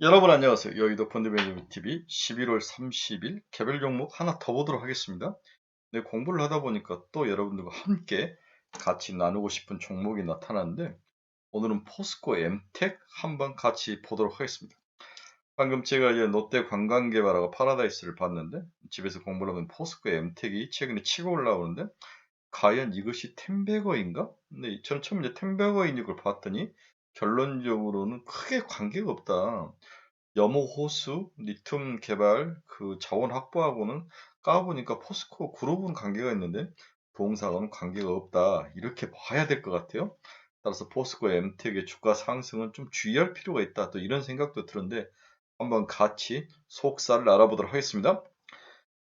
여러분 안녕하세요. 여의도 펀드매니저 TV 11월 30일 개별 종목 하나 더 보도록 하겠습니다. 네, 공부를 하다 보니까 또 여러분들과 함께 같이 나누고 싶은 종목이 나타났는데 오늘은 포스코 엠텍 한번 같이 보도록 하겠습니다. 방금 제가 이제 롯데 관광개발하고 파라다이스를 봤는데 집에서 공부를 하면 포스코 엠텍이 최근에 치고 올라오는데 과연 이것이 텐베거인가? 근데 저는 처음 이제 텐베거인 걸 봤더니 결론적으로는 크게 관계가 없다. 염호 호수, 리튬 개발, 그 자원 확보하고는 까보니까 포스코 그룹은 관계가 있는데 동사와는 관계가 없다. 이렇게 봐야 될 것 같아요. 따라서 포스코 엠텍의 주가 상승은 좀 주의할 필요가 있다. 또 이런 생각도 들었는데 한번 같이 속살을 알아보도록 하겠습니다.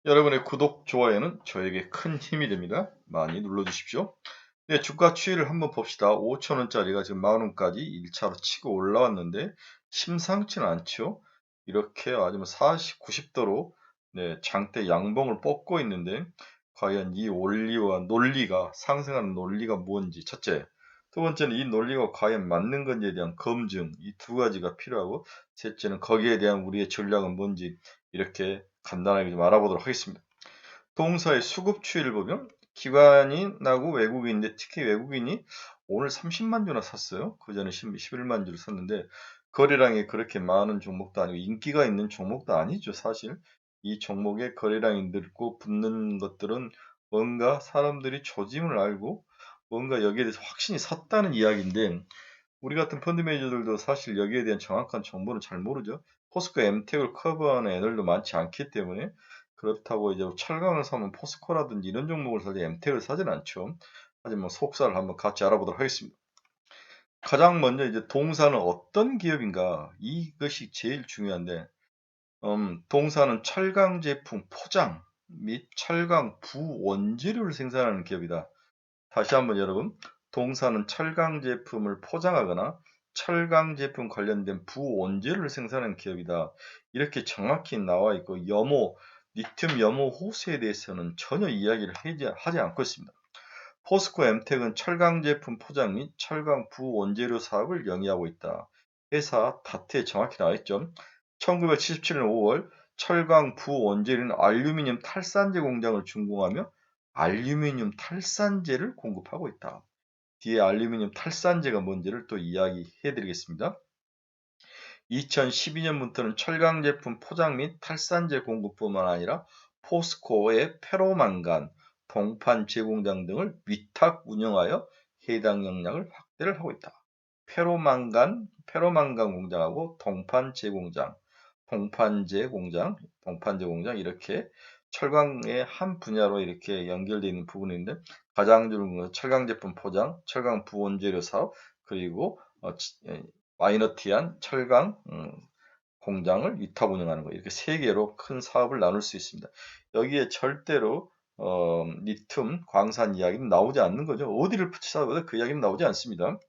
여러분의 구독, 좋아요는 저에게 큰 힘이 됩니다. 많이 눌러주십시오. 네, 주가 추이를 한번 봅시다. 5천원짜리가 지금 만원까지 1차로 치고 올라왔는데 심상치는 않죠. 이렇게 아주 40, 90도로 네, 장대 양봉을 뽑고 있는데 과연 이 원리와 논리가 상승하는 논리가 뭔지 첫째, 두 번째는 이 논리가 과연 맞는 건지에 대한 검증 이 두 가지가 필요하고 셋째는 거기에 대한 우리의 전략은 뭔지 이렇게 간단하게 좀 알아보도록 하겠습니다. 동사의 수급 추이를 보면 기관이나고 외국인인데 특히 외국인이 오늘 30만 주나 샀어요. 그 전에 11만 주를 샀는데 거래량이 그렇게 많은 종목도 아니고 인기가 있는 종목도 아니죠. 사실 이 종목의 거래량이 늘고 붙는 것들은 뭔가 사람들이 조짐을 알고 뭔가 여기에 대해서 확신이 섰다는 이야기인데 우리 같은 펀드 매니저들도 사실 여기에 대한 정확한 정보는 잘 모르죠. 포스코 엠텍을 커버하는 애들도 많지 않기 때문에 그렇다고 이제 철강을 사면 포스코라든지 이런 종목을 사지 엠텍을 사진 않죠. 하지만 속사를 한번 같이 알아보도록 하겠습니다. 가장 먼저 이제 동사는 어떤 기업인가 이것이 제일 중요한데 동사는 철강 제품 포장 및 철강 부원재료를 생산하는 기업이다. 다시 한번 여러분, 동사는 철강 제품을 포장하거나 철강 제품 관련된 부원재료를 생산하는 기업이다. 이렇게 정확히 나와 있고 리튬 염호 호수에 대해서는 전혀 이야기를 하지 않고 있습니다. 포스코 엠텍은 철강 제품 포장 및 철강 부원재료 사업을 영위하고 있다. 회사 다트에 정확히 나와 있죠. 1977년 5월 철강 부원재료는 알루미늄 탈산제 공장을 준공하며 알루미늄 탈산제를 공급하고 있다. 뒤에 알루미늄 탈산제가 뭔지를 또 이야기해 드리겠습니다. 2012년부터는 철강 제품 포장 및 탈산제 공급뿐만 아니라 포스코의 페로망간, 동판 제공장 등을 위탁 운영하여 해당 역량을 확대를 하고 있다. 페로망간 공장하고 동판제 공장 이렇게 철강의 한 분야로 이렇게 연결되어 있는 부분인데 가장 중요한 것은 철강 제품 포장, 철강 부원재료 사업, 그리고 마이너티한 철강 공장을 위탁 운영하는 거 이렇게 세 개로 큰 사업을 나눌 수 있습니다. 여기에 절대로 리튬 광산 이야기는 나오지 않는 거죠. 어디를 찾아봐도 그 이야기는 나오지 않습니다.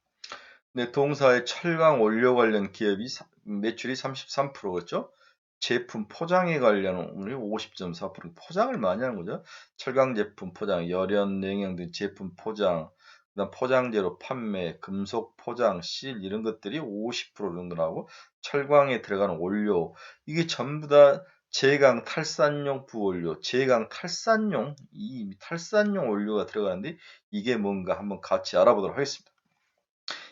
네, 동사의 철강 원료 관련 기업이 매출이 33%였죠. 제품 포장에 관련은 50.4% 포장을 많이 하는 거죠. 철강 제품 포장, 열연, 냉형 등 제품 포장, 그다음 포장재료 판매, 금속 포장, 실 이런 것들이 50% 정도 나오고 철강에 들어가는 원료 이게 전부 다 제강 탈산용 부원료, 제강 탈산용 이 탈산용 원료가 들어가는데 이게 뭔가 한번 같이 알아보도록 하겠습니다.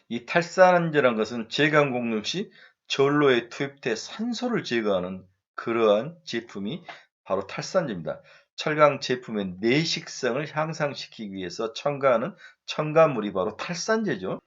이 탈산제란 것은 제강 공급 시 전로에 투입돼 산소를 제거하는 그러한 제품이 바로 탈산제입니다. 철강 제품의 내식성을 향상시키기 위해서 첨가하는 첨가물이 바로 탈산제죠.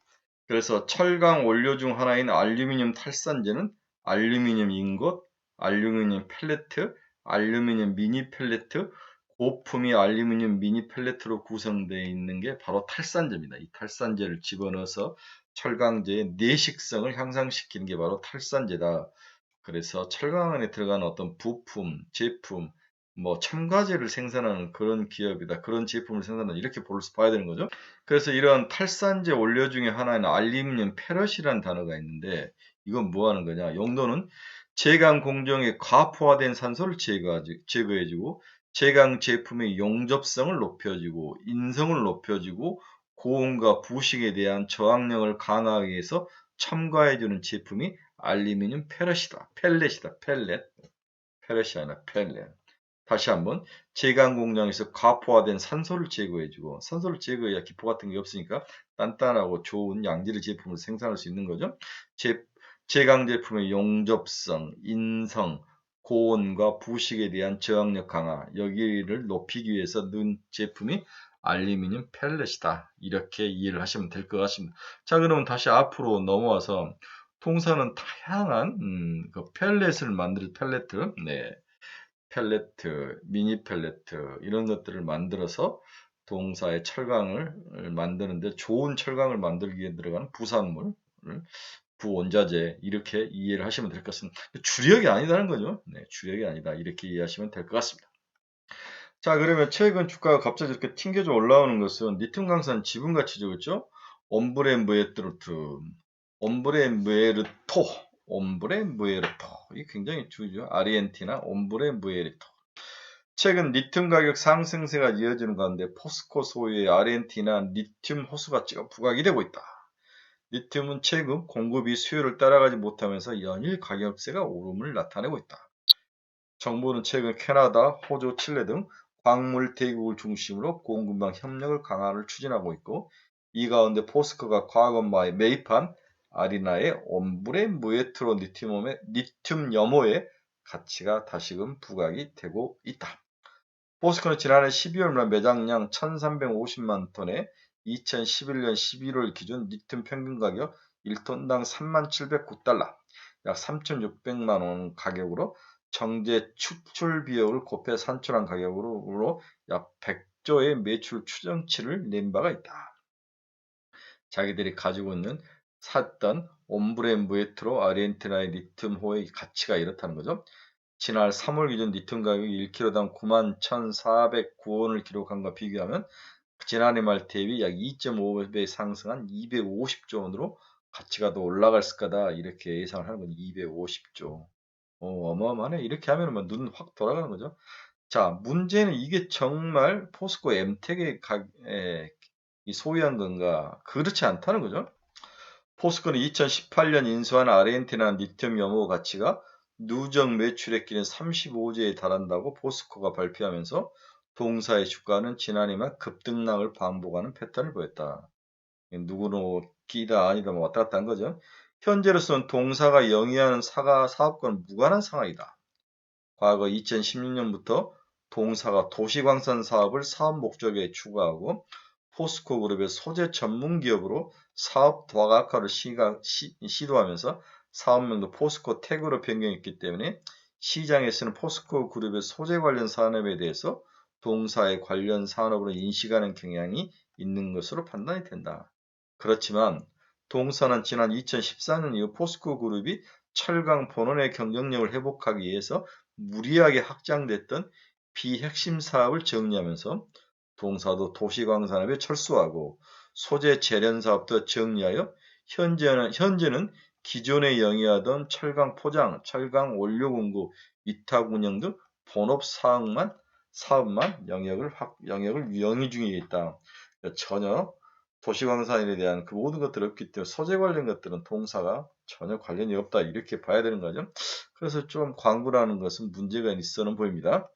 그래서 철강 원료 중 하나인 알루미늄 탈산제는 알루미늄 인got, 알루미늄 펠레트, 알루미늄 미니 펠레트, 고품위 알루미늄 미니 펠레트로 구성되어 있는 게 바로 탈산제입니다. 이 탈산제를 집어넣어서 철강제의 내식성을 향상시키는 게 바로 탈산제다. 그래서 철강 안에 들어가는 어떤 부품, 제품, 뭐 첨가제를 생산하는 그런 기업이다. 그런 제품을 생산한다. 이렇게 봐야 되는 거죠. 그래서 이런 탈산제 원료 중에 하나는 알루미늄 페럿이라는 단어가 있는데 이건 뭐 하는 거냐? 용도는 제강 공정에 과포화된 산소를 제거해주고 제강 제품의 용접성을 높여주고 인성을 높여주고 고온과 부식에 대한 저항력을 강화하기 위해서 첨가해주는 제품이 알루미늄 펠렛이다. 펠렛이다. 펠렛. 펠렛이 아니라 펠렛. 다시 한번 제강 공장에서 과포화된 산소를 제거해주고 산소를 제거해야 기포 같은 게 없으니까 단단하고 좋은 양질의 제품을 생산할 수 있는 거죠. 제강 제품의 용접성, 인성, 고온과 부식에 대한 저항력 강화 여기를 높이기 위해서 넣은 제품이 알루미늄 펠렛이다. 이렇게 이해를 하시면 될 것 같습니다. 자, 그러면 다시 앞으로 넘어와서 동사는 다양한 그 펠렛을 만들 펠렛들, 네, 펠레트, 미니 펠레트 이런 것들을 만들어서 동사의 철강을 만드는데 좋은 철강을 만들기 위해 들어가는 부산물, 부원자재 이렇게 이해를 하시면 될 것 같습니다. 주력이 아니다는 거죠. 네, 주력이 아니다 이렇게 이해하시면 될 것 같습니다. 자, 그러면 최근 주가가 갑자기 이렇게 튕겨져 올라오는 것은 리튬 강산 지분가치죠, 그렇죠? 옴브레 무에르토, 옴브레 무에르토, 옴브레 무에르토. 이게 굉장히 중요하죠. 아르헨티나 옴브레 무에르토. 최근 리튬 가격 상승세가 이어지는 가운데 포스코 소유의 아르헨티나 리튬 호수가치가 부각이 되고 있다. 리튬은 최근 공급이 수요를 따라가지 못하면서 연일 가격세가 오름을 나타내고 있다. 정부는 최근 캐나다, 호주, 칠레 등 광물 대국을 중심으로 공급망 협력을 강화를 추진하고 있고 이 가운데 포스코가 과거 매입한 아리나의 옴브레 무에트로 리튬 염호의 가치가 다시금 부각이 되고 있다. 포스코는 지난해 12월 매장량 1350만 톤에 2011년 11월 기준 리튬 평균 가격 1톤당 3709달러, 약 3600만 원 가격으로 정제 추출 비용을 곱해 산출한 가격으로 약 100조의 매출 추정치를 낸 바가 있다. 자기들이 가지고 있는 샀던 옴브레 무에트로 아르헨티나의 리튬호의 가치가 이렇다는 거죠. 지난 3월 기준 리튬 가격이 1kg당 91,409원을 기록한 것과 비교하면 지난해 말 대비 약 2.5배 상승한 250조 원으로 가치가 더 올라갈 거다 이렇게 예상을 하는 거죠. 250조. 어마어마하네. 이렇게 하면 눈 확 돌아가는 거죠. 자, 문제는 이게 정말 포스코 엠텍의 소유한 건가? 그렇지 않다는 거죠. 포스코는 2018년 인수한 아르헨티나 리튬 염호 가치가 누적 매출액 기준 35조에 달한다고 포스코가 발표하면서 동사의 주가는 지난해만 급등락을 반복하는 패턴을 보였다. 누구는 끼다 아니다 왔다 갔다 한 거죠. 현재로서는 동사가 영위하는 사업과는 무관한 상황이다. 과거 2016년부터 동사가 도시광산 사업을 사업 목적에 추가하고 포스코 그룹의 소재 전문 기업으로 사업 다각화를 시도하면서 사업명도 포스코 태그로 변경했기 때문에 시장에서는 포스코 그룹의 소재 관련 산업에 대해서 동사의 관련 산업으로 인식하는 경향이 있는 것으로 판단이 된다. 그렇지만 동사는 지난 2014년 이후 포스코 그룹이 철강 본원의 경쟁력을 회복하기 위해서 무리하게 확장됐던 비핵심 사업을 정리하면서 동사도 도시광산업에 철수하고 소재 재련 사업도 정리하여 현재는 기존에 영위하던 철강 포장, 철강 원료 공급, 위탁 운영 등 본업 사업만 영역을 영위 중에 있다. 전혀 도시광산에 대한 그 모든 것들이 없기 때문에 소재 관련 것들은 동사가 전혀 관련이 없다 이렇게 봐야 되는 거죠. 그래서 좀 광고라는 것은 문제가 있어는 보입니다.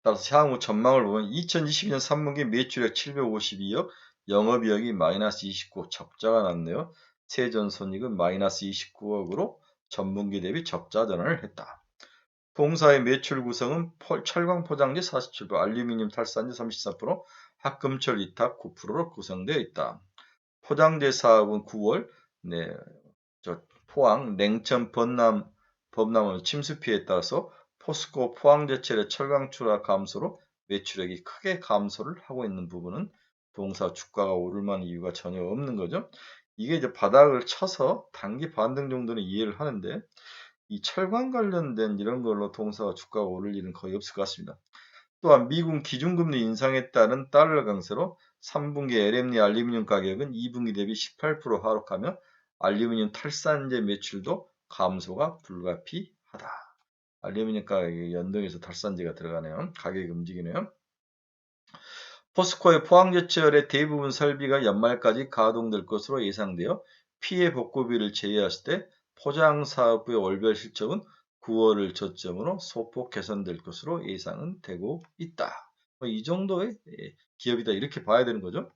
따라서 향후 전망을 보면 2022년 3분기 매출액 752억, 영업이익이 마이너스 29억 적자가 났네요. 세전손익은 마이너스 29억으로 전분기 대비 적자 전환을 했다. 동사의 매출 구성은 철강 포장재 47%, 알루미늄 탈산재 34%, 합금철 위탁 9%로 구성되어 있다. 포장재 사업은 9월 포항 냉천 범람원 침수 피해에 따라서 포스코 포항제철의 철강 출하 감소로 매출액이 크게 감소를 하고 있는 부분은 동사 주가가 오를 만한 이유가 전혀 없는 거죠. 이게 이제 바닥을 쳐서 단기 반등 정도는 이해를 하는데 이 철강 관련된 이런 걸로 동사가 주가가 오를 일은 거의 없을 것 같습니다. 또한 미국 기준금리 인상에 따른 달러 강세로 3분기 LME 알루미늄 가격은 2분기 대비 18% 하락하며 알루미늄 탈산재 매출도 감소가 불가피하다. 알루미늄 가격이 연동해서 탈산재가 들어가네요. 가격이 움직이네요. 포스코의 포항제철의 대부분 설비가 연말까지 가동될 것으로 예상되어 피해 복구비를 제외했을 때 포장사업부의 월별 실적은 9월을 저점으로 소폭 개선될 것으로 예상은 되고 있다. 이 정도의 기업이다 이렇게 봐야 되는 거죠.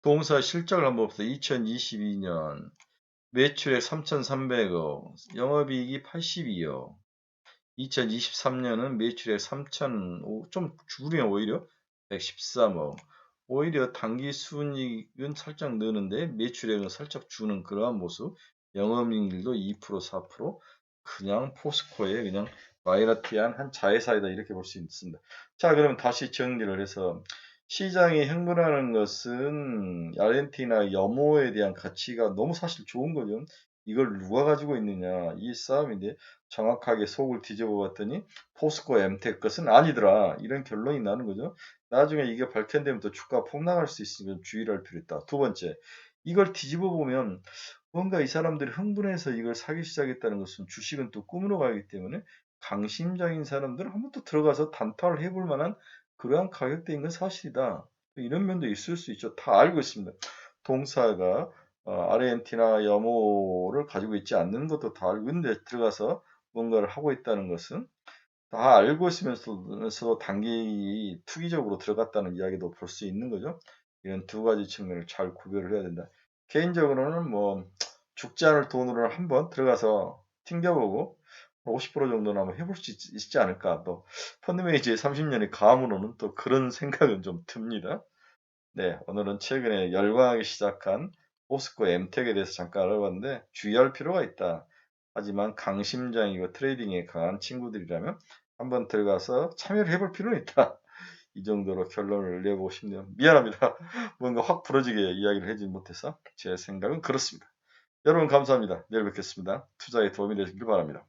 동사 실적을 한번 봅시다. 2022년 매출액 3,300억, 영업이익이 82억. 2023년은 매출액 3,000, 좀 줄이면 오히려 113억. 오히려 당기 순이익은 살짝 느는데 매출액은 살짝 주는 그러한 모습. 영업이익률도 2%, 4%. 그냥 포스코의 그냥 마이너티한 한 자회사이다 이렇게 볼 수 있습니다. 자, 그러면 다시 정리를 해서 시장이 흥분하는 것은 아르헨티나 염호에 대한 가치가 너무 사실 좋은 거죠. 이걸 누가 가지고 있느냐 이 싸움인데 정확하게 속을 뒤집어 봤더니 포스코 엠텍 것은 아니더라 이런 결론이 나는 거죠. 나중에 이게 발견되면 또 주가 폭락할 수 있으니까 주의를 할 필요 있다. 두 번째, 이걸 뒤집어 보면 뭔가 이 사람들이 흥분해서 이걸 사기 시작했다는 것은 주식은 또 꿈으로 가기 때문에 강심장인 사람들은 한번 또 들어가서 단타를 해볼 만한 그러한 가격대인 건 사실이다. 이런 면도 있을 수 있죠. 다 알고 있습니다. 동사가 아르헨티나 염호를 가지고 있지 않는 것도 다 알고 있는데 들어가서 뭔가를 하고 있다는 것은 다 알고 있으면서도 단기 투기적으로 들어갔다는 이야기도 볼 수 있는 거죠. 이런 두 가지 측면을 잘 구별을 해야 된다. 개인적으로는 뭐 죽지 않을 돈으로 한번 들어가서 튕겨보고 50% 정도는 한번 해볼 수 있지 않을까. 또 펀드매니저의 30년의 감으로는 또 그런 생각은 좀 듭니다. 네, 오늘은 최근에 열광하기 시작한 포스코 엠텍에 대해서 잠깐 알아봤는데 주의할 필요가 있다. 하지만 강심장이고 트레이딩에 강한 친구들이라면 한번 들어가서 참여를 해볼 필요는 있다. 이 정도로 결론을 내보고 싶네요. 미안합니다. 뭔가 확 부러지게 이야기를 해주지 못해서 제 생각은 그렇습니다. 여러분 감사합니다. 내일 뵙겠습니다. 투자에 도움이 되시길 바랍니다.